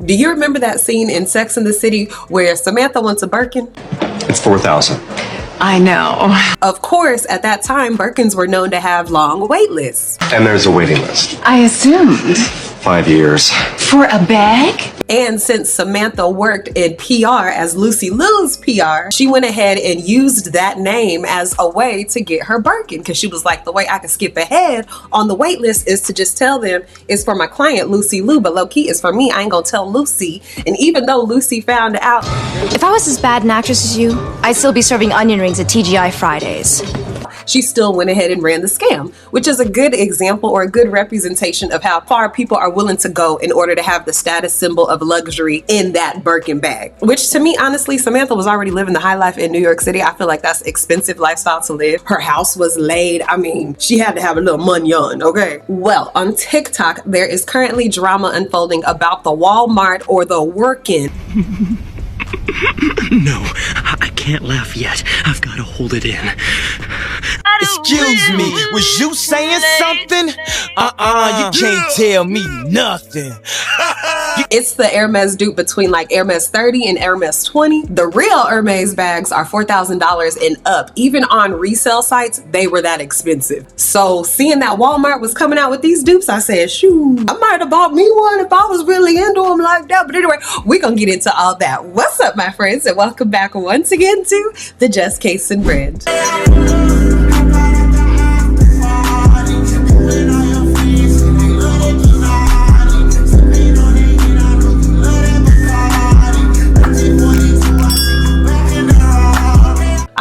Do you remember that scene in Sex and the City where Samantha wants a Birkin? It's 4,000. I know. Of course, at that time, Birkins were known to have long wait lists. And there's a waiting list. I assumed. 5 years. For a bag? And since Samantha worked in PR as Lucy Liu's PR, she went ahead and used that name as a way to get her Birkin, because she was like, the way I can skip ahead on the wait list is to just tell them it's for my client Lucy Liu, but low key it's for me. I ain't gonna tell Lucy. And even though Lucy found out, if I was as bad an actress as you, I'd still be serving onion rings at TGI Fridays. she still went ahead and ran the scam, which is a good example or a good representation of how far people are willing to go in order to have the status symbol of luxury in that Birkin bag. Which to me, honestly, Samantha was already living the high life in New York City. I feel like that's expensive lifestyle to live. Her house was laid. I mean, she had to have a little money on, okay? Well, on TikTok, there is currently drama unfolding about the Walmart or the Wirkin. No, I can't laugh yet. I've got to hold it in. Excuse me, was you saying something? You can't tell me nothing. It's the Hermes dupe between like Hermes 30 and Hermes 20. The real Hermes bags are $4,000 and up. Even on resale sites, they were that expensive. So seeing that Walmart was coming out with these dupes, I said, shoot, I might have bought me one if I was really into them like that. But anyway, we're gonna get into all that. What's up, my friends, and welcome back once again to the Just Case and Brand.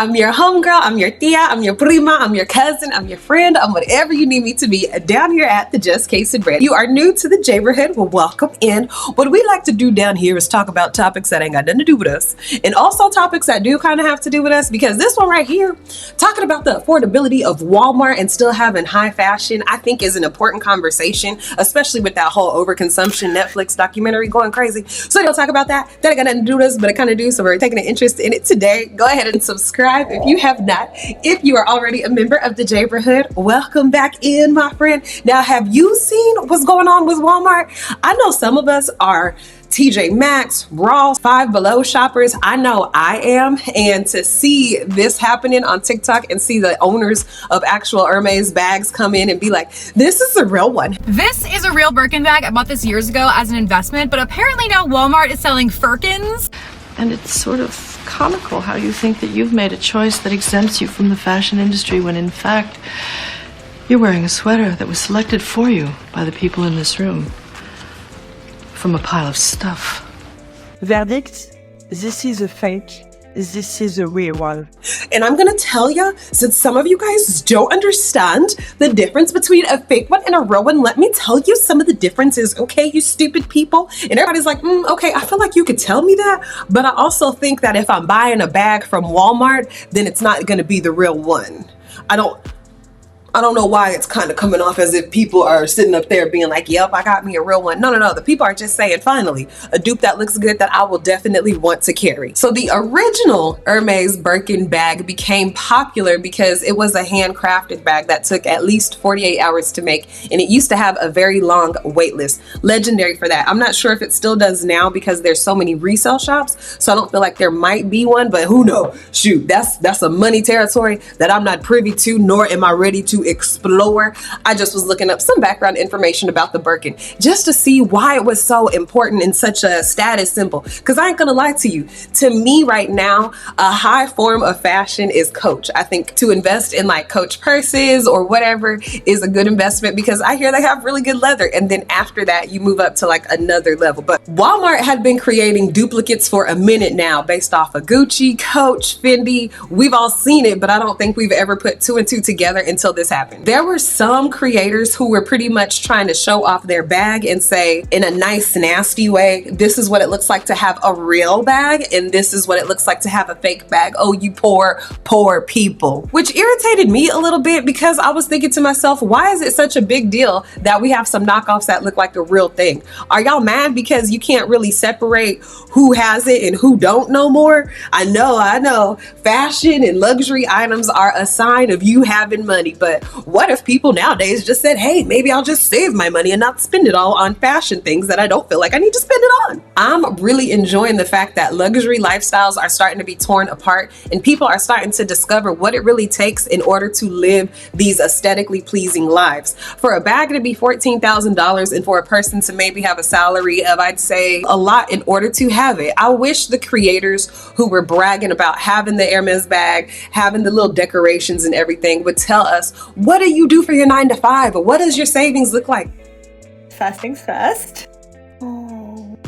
I'm your homegirl, I'm your tia, I'm your prima, I'm your cousin, I'm your friend, I'm whatever you need me to be down here at the Just Case and Brand. You are new to the neighborhood, well, welcome in. What we like to do down here is talk about topics that ain't got nothing to do with us, and also topics that do kind of have to do with us, because this one right here, talking about the affordability of Walmart and still having high fashion, I think is an important conversation, especially with that whole overconsumption Netflix documentary going crazy. So they'll talk about that. That ain't got nothing to do with us, but it kind of do, so we're taking an interest in it today. Go ahead and subscribe if you have not. If you are already a member of the neighborhood, welcome back in, my friend. Now, have you seen what's going on with Walmart? I know some of us are TJ Maxx, Ross, Five Below shoppers. I know I am. And to see this happening on TikTok and see the owners of actual Hermes bags come in and be like, this is a real one. This is a real Birkin bag. I bought this years ago as an investment, but apparently now Walmart is selling Firkins. And it's sort of comical how you think that you've made a choice that exempts you from the fashion industry when in fact you're wearing a sweater that was selected for you by the people in this room from a pile of stuff. Verdict, this is a fake. This is a real one. And I'm gonna tell you, since some of you guys don't understand the difference between a fake one and a real one, let me tell you some of the differences, okay, you stupid people? And everybody's like, okay, I feel like you could tell me that, but I also think that if I'm buying a bag from Walmart, then it's not gonna be the real one. I don't know why it's kind of coming off as if people are sitting up there being like, yep, I got me a real one. No. The people are just saying, finally, a dupe that looks good that I will definitely want to carry. So the original Hermes Birkin bag became popular because it was a handcrafted bag that took at least 48 hours to make. And it used to have a very long wait list. Legendary for that. I'm not sure if it still does now because there's so many resale shops. So I don't feel like there might be one, but who knows? Shoot, that's a money territory that I'm not privy to, nor am I ready to explore. I just was looking up some background information about the Birkin just to see why it was so important and such a status symbol. Because I ain't gonna lie to you, to me right now, a high form of fashion is Coach. I think to invest in like Coach purses or whatever is a good investment because I hear they have really good leather, and then after that you move up to like another level. But Walmart had been creating duplicates for a minute now based off of Gucci, Coach, Fendi. We've all seen it, but I don't think we've ever put two and two together until this happened. There were some creators who were pretty much trying to show off their bag and say in a nice, nasty way, this is what it looks like to have a real bag and this is what it looks like to have a fake bag. Oh, you poor, poor people. Which irritated me a little bit because I was thinking to myself, why is it such a big deal that we have some knockoffs that look like a real thing? Are y'all mad because you can't really separate who has it and who don't no more? I know. Fashion and luxury items are a sign of you having money, but But what if people nowadays just said, hey, maybe I'll just save my money and not spend it all on fashion things that I don't feel like I need to spend it on? I'm really enjoying the fact that luxury lifestyles are starting to be torn apart and people are starting to discover what it really takes in order to live these aesthetically pleasing lives. For a bag to be $14,000 and for a person to maybe have a salary of, I'd say, a lot in order to have it. I wish the creators who were bragging about having the Hermes bag, having the little decorations and everything would tell us, what do you do for your 9 to 5? Or what does your savings look like? First things first. Oh.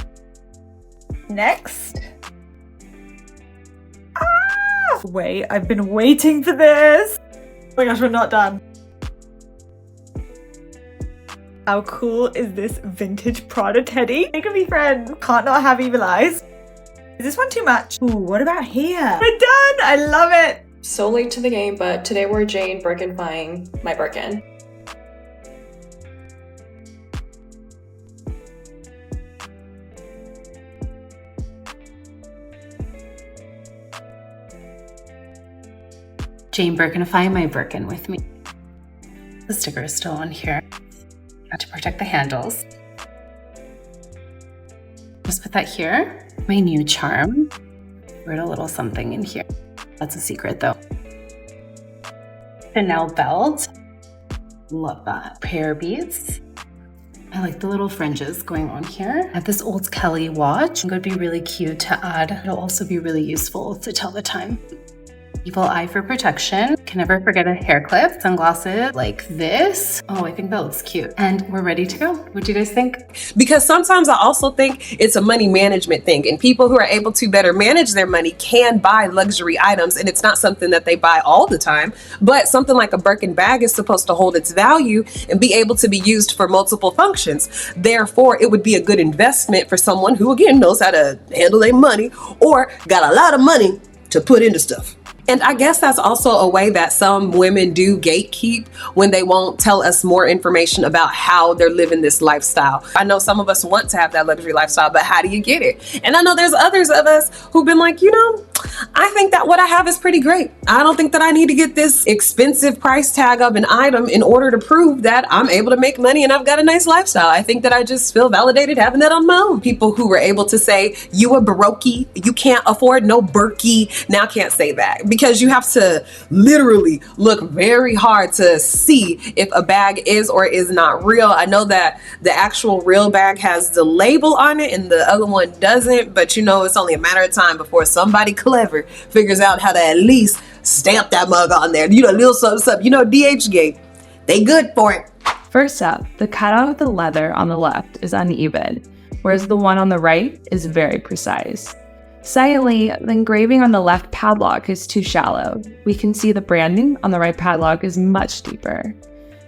Next. Wait, I've been waiting for this. Oh my gosh, we're not done. How cool is this vintage Prada teddy? They can be friends. Can't not have evil eyes. Is this one too much? Ooh, what about here? We're done! I love it! So late to the game, but today we're Jane Birkin-fying my Birkin. Jane Birkin-fying my Birkin with me. The sticker is still on here. Got to protect the handles. Just put that here. My new charm. Wrote a little something in here. That's a secret though. Chanel belt. Love that. Prayer beads. I like the little fringes going on here. I have this old Kelly watch. It would be really cute to add. It'll also be really useful to tell the time. Evil eye for protection. Can never forget a hair clip. Sunglasses like this. Oh, I think that looks cute. And we're ready to go. What do you guys think? Because sometimes I also think it's a money management thing, and people who are able to better manage their money can buy luxury items, and it's not something that they buy all the time, but something like a Birkin bag is supposed to hold its value and be able to be used for multiple functions. Therefore, it would be a good investment for someone who, again, knows how to handle their money or got a lot of money to put into stuff. And I guess that's also a way that some women do gatekeep when they won't tell us more information about how they're living this lifestyle. I know some of us want to have that luxury lifestyle, but how do you get it? And I know there's others of us who've been like, you know, I think that what I have is pretty great. I don't think that I need to get this expensive price tag of an item in order to prove that I'm able to make money and I've got a nice lifestyle. I think that I just feel validated having that on my own. People who were able to say, you a brokey, you can't afford no Berkey, now can't say that, because you have to literally look very hard to see if a bag is or is not real. I know that the actual real bag has the label on it and the other one doesn't, but you know, it's only a matter of time before somebody clever figures out how to at least stamp that mug on there. You know, little something, you know, DHgate, they good for it. First up, the cutout of the leather on the left is uneven, whereas the one on the right is very precise. Secondly, the engraving on the left padlock is too shallow. We can see the branding on the right padlock is much deeper.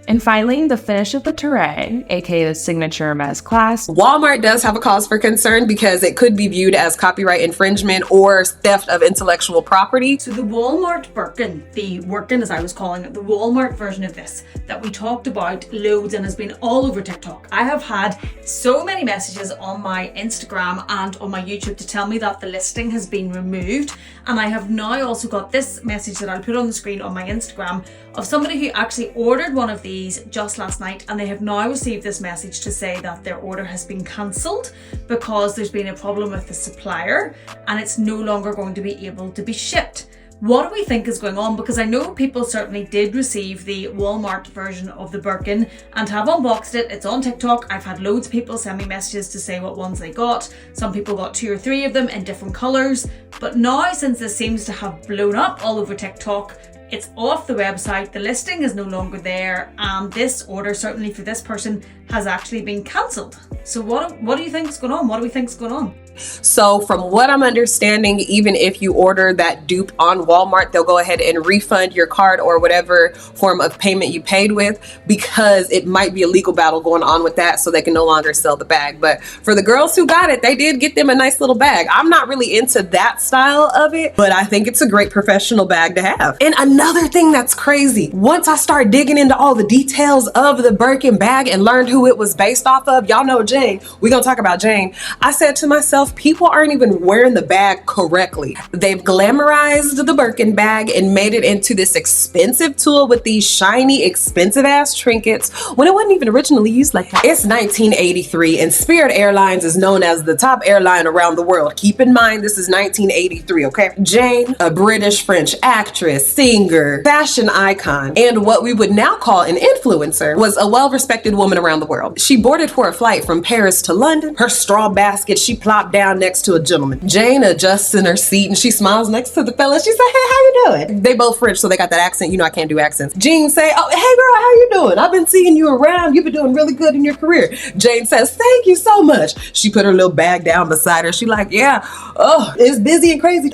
And finally, the finish of the terrain, aka the signature Hermes clasp. Walmart does have a cause for concern because it could be viewed as copyright infringement or theft of intellectual property. So the Walmart Birkin, the Wirkin as I was calling it, the Walmart version of this that we talked about loads and has been all over TikTok. I have had so many messages on my Instagram and on my YouTube to tell me that the listing has been removed, and I have now also got this message that I'll put on the screen on my Instagram of somebody who actually ordered one of these just last night, and they have now received this message to say that their order has been cancelled because there's been a problem with the supplier and it's no longer going to be able to be shipped. What do we think is going on? Because I know people certainly did receive the Walmart version of the Birkin and have unboxed it. It's on TikTok. I've had loads of people send me messages to say what ones they got. Some people got 2 or 3 of them in different colours. But now, since this seems to have blown up all over TikTok, it's off the website, the listing is no longer there, and this order, certainly for this person, has actually been cancelled. So what do you think is going on? What do we think is going on? So from what I'm understanding, even if you order that dupe on Walmart, they'll go ahead and refund your card or whatever form of payment you paid with, because it might be a legal battle going on with that, so they can no longer sell the bag. But for the girls who got it, they did get them a nice little bag. I'm not really into that style of it, but I think it's a great professional bag to have. And another another thing that's crazy. Once I start digging into all the details of the Birkin bag and learned who it was based off of, y'all know Jane. We're gonna talk about Jane. I said to myself, people aren't even wearing the bag correctly. They've glamorized the Birkin bag and made it into this expensive tool with these shiny, expensive ass trinkets when it wasn't even originally used like that. It's 1983 and Spirit Airlines is known as the top airline around the world. Keep in mind, this is 1983, okay? Jane, a British-French actress, singer, fashion icon, and what we would now call an influencer, was a well-respected woman around the world. She boarded for a flight from Paris to London. Her straw basket, she plopped down next to a gentleman. Jane adjusts in her seat and she smiles next to the fella. She said, hey, how you doing? They both French, so they got that accent. You know I can't do accents. Jane say, oh, hey girl, how you doing? I've been seeing you around. You've been doing really good in your career. Jane says, thank you so much. She put her little bag down beside her. She like, yeah, oh, it's busy and crazy.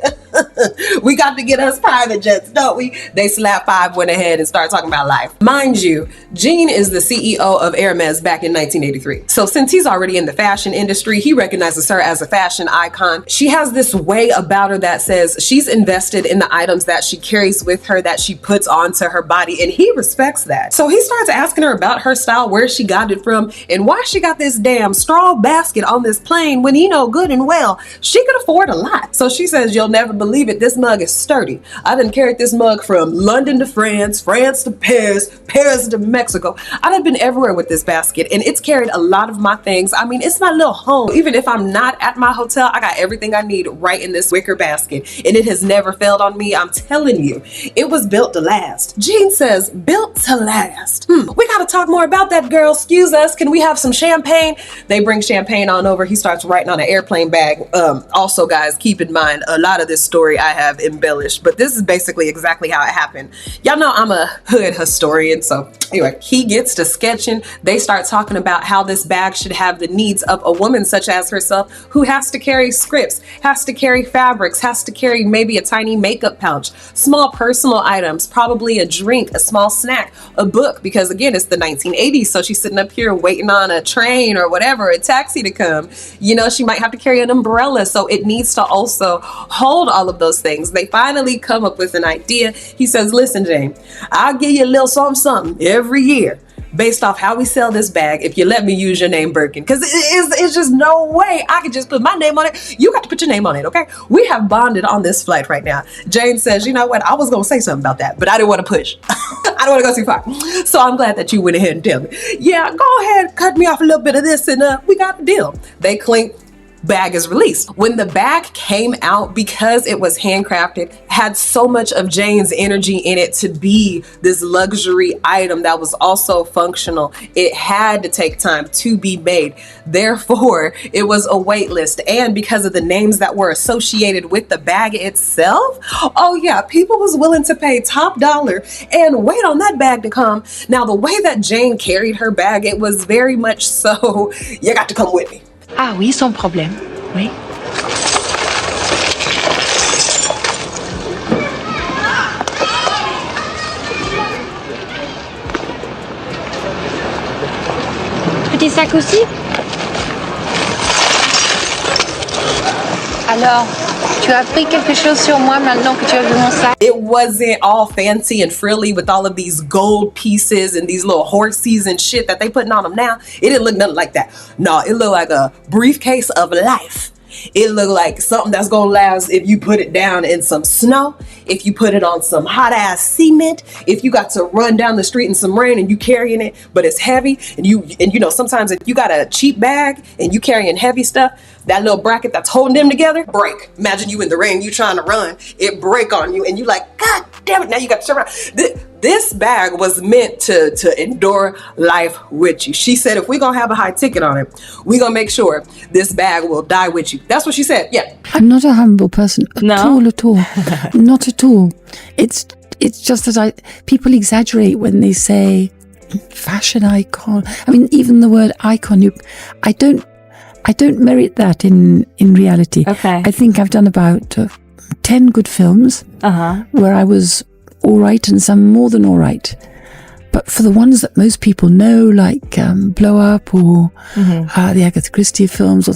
We got to get us private jets, don't we? They slap five, went ahead and started talking about life. Mind you, Jean is the CEO of Hermes back in 1983. So since he's already in the fashion industry, he recognizes her as a fashion icon. She has this way about her that says she's invested in the items that she carries with her, that she puts onto her body, and he respects that. So he starts asking her about her style, where she got it from, and why she got this damn straw basket on this plane when he know good and well she could afford a lot. So she says, you'll never believe it, this mug is sturdy. I done carried this mug from London to France, France to Paris, Paris to Mexico. I done been everywhere with this basket and it's carried a lot of my things. I mean, it's my little home. Even if I'm not at my hotel, I got everything I need right in this wicker basket and it has never failed on me. I'm telling you, it was built to last. Jean says, built to last. We gotta talk more about that, girl. Excuse us, can we have some champagne? They bring champagne on over. He starts writing on an airplane bag. Also guys, keep in mind, a lot of this story I have embellished, but this is basically exactly how it happened. Y'all know I'm a hood historian, so anyway, he gets to sketching. They start talking about how this bag should have the needs of a woman such as herself who has to carry scripts, has to carry fabrics, has to carry maybe a tiny makeup pouch, small personal items, probably a drink, a small snack, a book, because again, it's the 1980s, so she's sitting up here waiting on a train or whatever, a taxi to come. You know, she might have to carry an umbrella, so it needs to also hold all of those things. They finally come up with an idea. He says, listen, Jane, I'll give you a little something every year based off how we sell this bag if you let me use your name Birkin, because it's just no way I could just put my name on it. You got to put your name on it, okay? We have bonded on this flight right now. Jane says, you know what, I was gonna say something about that, but I didn't want to push. I don't want to go too far, so I'm glad that you went ahead and tell me. Yeah, go ahead, cut me off a little bit of this and we got the deal. They clink. Bag is released. When the bag came out, because it was handcrafted, had so much of Jane's energy in it to be this luxury item that was also functional, it had to take time to be made. Therefore, it was a wait list. And because of the names that were associated with the bag itself, oh yeah, people was willing to pay top dollar and wait on that bag to come. Now, the way that Jane carried her bag, it was very much so, you got to come with me. Ah oui, sans problème. Oui. Petit sac aussi? Alors, tu as appris quelque chose sur moi maintenant que tu as vu mon sac? It wasn't all fancy and frilly with all of these gold pieces and these little horses and shit that they putting on them now. It didn't look nothing like that. No, it looked like a briefcase of life. It looked like something that's gonna last if you put it down in some snow, if you put it on some hot ass cement, if you got to run down the street in some rain and you carrying it, but it's heavy, and you know, sometimes if you got a cheap bag and you carrying heavy stuff, that little bracket that's holding them together break. Imagine you in the rain, you trying to run, it break on you, and you like, God damn it, now you got to turn around. This bag was meant to endure life with you. She said, if we're gonna have a high ticket on it, we're gonna make sure this bag will die with you. That's what she said. Yeah. I'm not a humble person at all. Not at all. It's just that people exaggerate when they say fashion icon. I mean, even the word icon, I don't merit that in reality. Okay. I think I've done about 10 good films where I was all right and some more than all right. But for the ones that most people know, like Blow Up or the Agatha Christie films,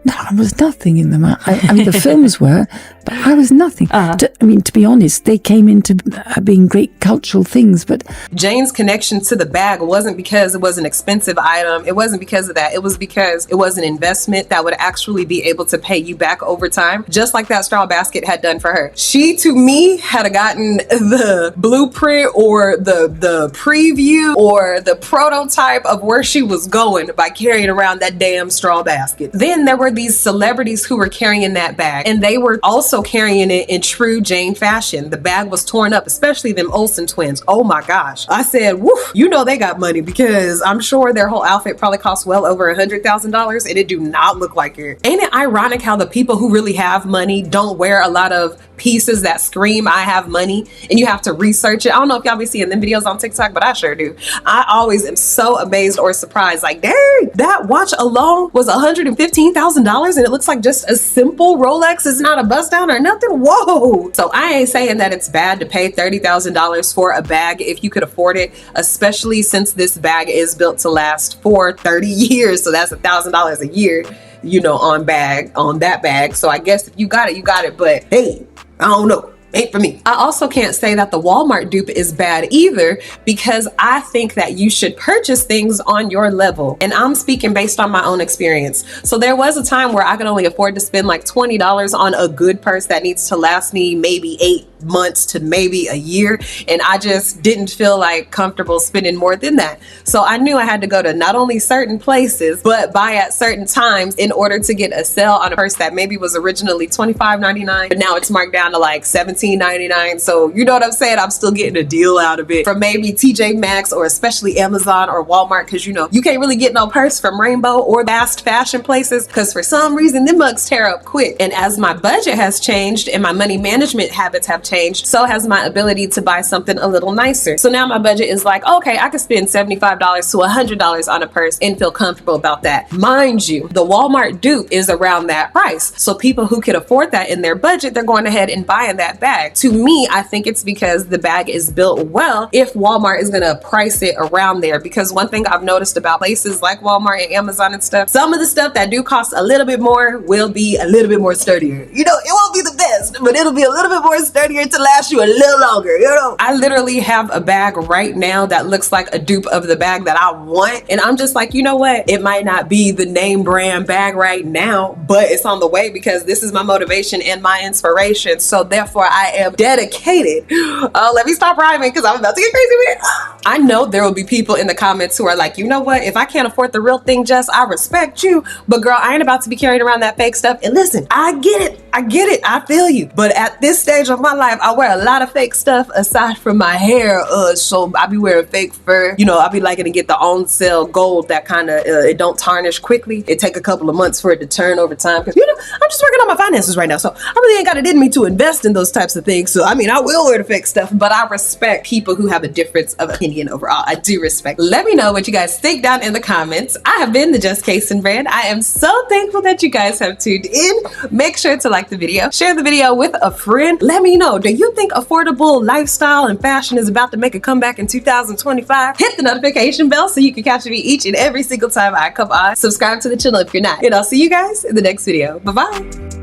no, there was nothing in them. I mean, the films were, But I was nothing. I mean, to be honest, they came into being great cultural things, but Jane's connection to the bag wasn't because it was an expensive item. It wasn't because of that. It was because it was an investment that would actually be able to pay you back over time, just like that straw basket had done for her. She, to me, had gotten the blueprint or the preview or the prototype of where she was going by carrying around that damn straw basket. Then there were these celebrities who were carrying that bag, and they were also carrying it in true Jane fashion. The bag was torn up, especially them Olsen twins. Oh my gosh. I said, woof, you know they got money, because I'm sure their whole outfit probably cost well over $100,000, and it do not look like it. Ain't it ironic how the people who really have money don't wear a lot of pieces that scream I have money, and you have to research it? I don't know if y'all be seeing them videos on TikTok, but I sure do. I always am so amazed or surprised, like, dang, that watch alone was $115,000 and it looks like just a simple Rolex. It's not a bust down or nothing. Whoa. So I ain't saying that it's bad to pay $30,000 for a bag if you could afford it, especially since this bag is built to last for 30 years. So that's $1,000 a year, you know, on that bag. So I guess if you got it, you got it. But hey, I don't know. Ain't for me. I also can't say that the Walmart dupe is bad either, because I think that you should purchase things on your level. And I'm speaking based on my own experience. So there was a time where I could only afford to spend like $20 on a good purse that needs to last me maybe 8 months to maybe a year, and I just didn't feel like comfortable spending more than that. So I knew I had to go to not only certain places, but buy at certain times in order to get a sale on a purse that maybe was originally $25.99, but now it's marked down to like $17.99. So you know what I'm saying? I'm still getting a deal out of it from maybe TJ Maxx or especially Amazon or Walmart, because you know you can't really get no purse from Rainbow or fast fashion places, because for some reason them mugs tear up quick. And as my budget has changed and my money management habits have changed, so has my ability to buy something a little nicer. So now my budget is like, okay, I could spend $75 to $100 on a purse and feel comfortable about that. Mind you, the Walmart dupe is around that price. So people who can afford that in their budget, they're going ahead and buying that bag. To me, I think it's because the bag is built well if Walmart is going to price it around there. Because one thing I've noticed about places like Walmart and Amazon and stuff, some of the stuff that do cost a little bit more will be a little bit more sturdier. You know, it won't be the best, but it'll be a little bit more sturdier to last you a little longer, you know? I literally have a bag right now that looks like a dupe of the bag that I want, and I'm just like, you know what? It might not be the name brand bag right now, but it's on the way, because this is my motivation and my inspiration. So therefore I am dedicated. Let me stop rhyming because I'm about to get crazy with it. I know there will be people in the comments who are like, you know what? If I can't afford the real thing, Jess, I respect you, but girl, I ain't about to be carrying around that fake stuff. And listen, I get it. I feel you. But at this stage of my life, I wear a lot of fake stuff aside from my hair. So I be wearing fake fur. You know, I be liking to get the on sale gold that kind of, it don't tarnish quickly. It take a couple of months for it to turn over time. Because, you know, I'm just working on my finances right now. So I really ain't got it in me to invest in those types of things. So, I mean, I will wear the fake stuff, but I respect people who have a difference of opinion overall. I do respect. Let me know what you guys think down in the comments. I have been the Just Casing Brand. I am so thankful that you guys have tuned in. Make sure to like the video, share the video with a friend. Let me know, do you think affordable lifestyle and fashion is about to make a comeback in 2025? Hit the notification bell so you can catch me each and every single time I come on. Subscribe to the channel if you're not, and I'll see you guys in the next video. Bye-bye.